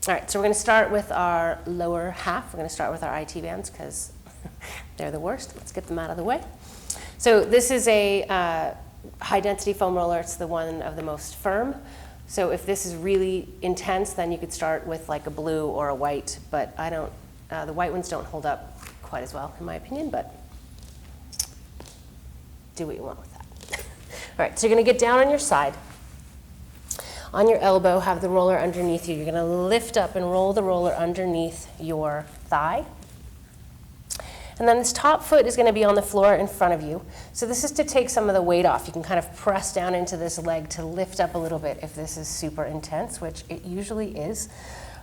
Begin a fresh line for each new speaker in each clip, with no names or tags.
All right, so we're going to start with our lower half. We're going to start with our IT bands because they're the worst. Let's get them out of the way. So this is a high density foam roller. It's the one of the most firm. So if this is really intense, then you could start with like a blue or a white, but I don't, the white ones don't hold up quite as well in my opinion, but do what you want with that. All right, so you're going to get down on your side. On your elbow, have the roller underneath you. You're going to lift up and roll the roller underneath your thigh. And then this top foot is going to be on the floor in front of you. So this is to take some of the weight off. You can kind of press down into this leg to lift up a little bit if this is super intense, which it usually is.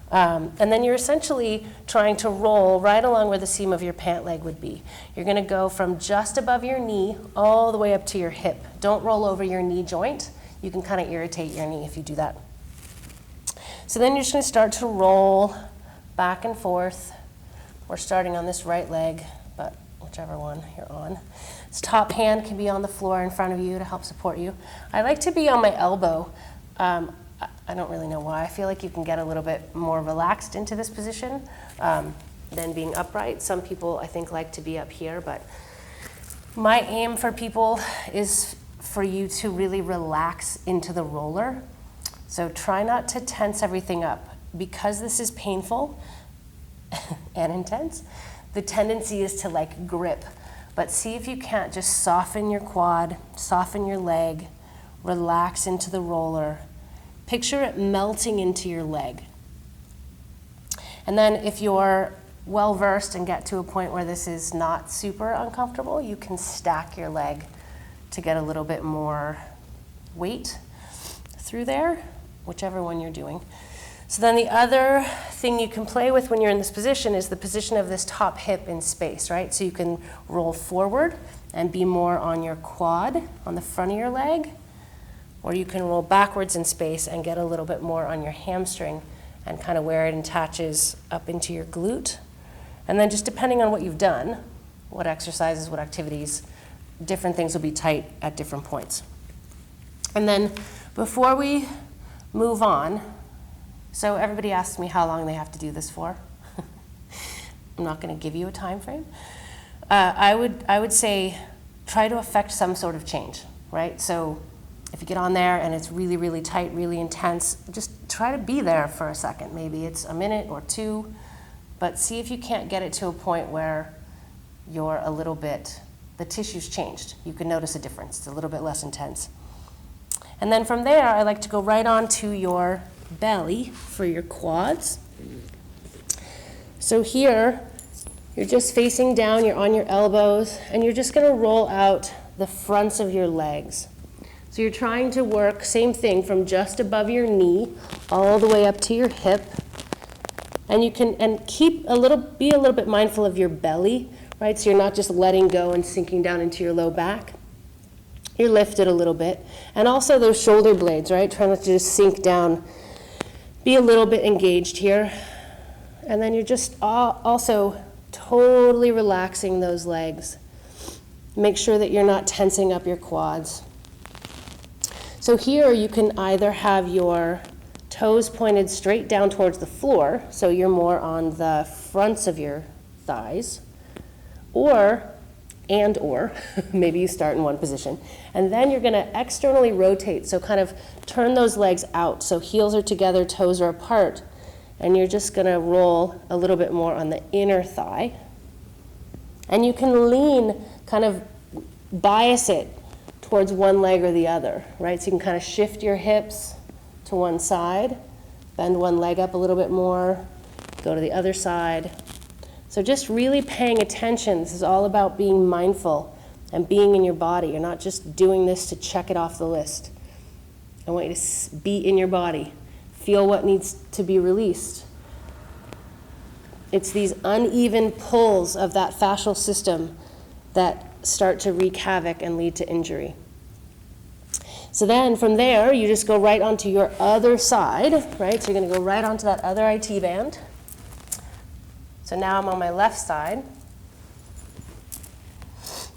And then you're essentially trying to roll right along where the seam of your pant leg would be. You're going to go from just above your knee all the way up to your hip. Don't roll over your knee joint. You can kind of irritate your knee if you do that. So then you're just going to start to roll back and forth. We're starting on this right leg, but whichever one you're on. This top hand can be on the floor in front of you to help support you. I like to be on my elbow. I don't really know why. I feel like you can get a little bit more relaxed into this position than being upright. Some people, I think, like to be up here, but my aim for people is for you to really relax into the roller. So try not to tense everything up. Because this is painful and intense, the tendency is to like grip. But see if you can't just soften your quad, soften your leg, relax into the roller. Picture it melting into your leg. And then if you're well versed and get to a point where this is not super uncomfortable, you can stack your leg to get a little bit more weight through there, whichever one you're doing. So then the other thing you can play with when you're in this position is the position of this top hip in space, right? So you can roll forward and be more on your quad, on the front of your leg, or you can roll backwards in space and get a little bit more on your hamstring and kind of where it attaches up into your glute. And then just depending on what you've done, what exercises, what activities, different things will be tight at different points. And then before we move on, so everybody asks me how long they have to do this for. I'm not going to give you a time frame. I would say try to affect some sort of change, right? So if you get on there and it's really, really tight, really intense, just try to be there for a second. Maybe it's a minute or two, but see if you can't get it to a point where you're a little bit, the tissue's changed. You can notice a difference. It's a little bit less intense. And then from there, I like to go right on to your belly for your quads. So here, you're just facing down, you're on your elbows, and you're just gonna roll out the fronts of your legs. So you're trying to work, same thing, from just above your knee all the way up to your hip. And you can, be a little bit mindful of your belly, right? So you're not just letting go and sinking down into your low back. You're lifted a little bit. And also those shoulder blades, right? Try not to just sink down. Be a little bit engaged here. And then you're just also totally relaxing those legs. Make sure that you're not tensing up your quads. So here you can either have your toes pointed straight down towards the floor, so you're more on the fronts of your thighs, or maybe you start in one position, and then you're going to externally rotate, so kind of turn those legs out, so heels are together, toes are apart, and you're just going to roll a little bit more on the inner thigh. And you can lean, kind of bias it towards one leg or the other, right? So you can kind of shift your hips to one side, bend one leg up a little bit more, go to the other side. So just really paying attention. This is all about being mindful and being in your body. You're not just doing this to check it off the list. I want you to be in your body. Feel what needs to be released. It's these uneven pulls of that fascial system that start to wreak havoc and lead to injury. So then from there, you just go right onto your other side, right? So you're going to go right onto that other IT band. So now I'm on my left side.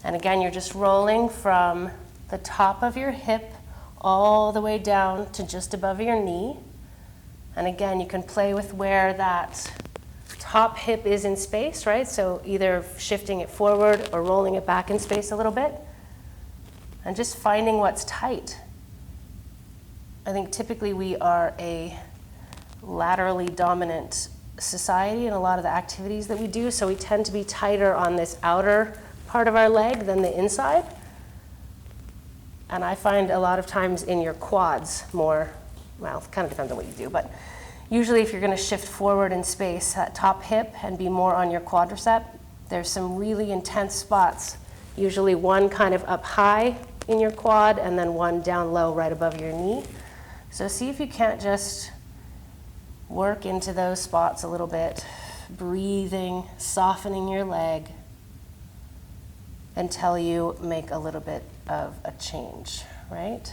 And again, you're just rolling from the top of your hip all the way down to just above your knee. And again, you can play with where that top hip is in space, right? So either shifting it forward or rolling it back in space a little bit. And just finding what's tight. I think typically we are a laterally dominant society in a lot of the activities that we do, so we tend to be tighter on this outer part of our leg than the inside. And I find a lot of times in your quads more, well, it kind of depends on what you do, but usually if you're going to shift forward in space, that top hip, and be more on your quadricep, there's some really intense spots, usually one kind of up high in your quad and then one down low right above your knee. So see if you can't just work into those spots a little bit, breathing, softening your leg until you make a little bit of a change, right?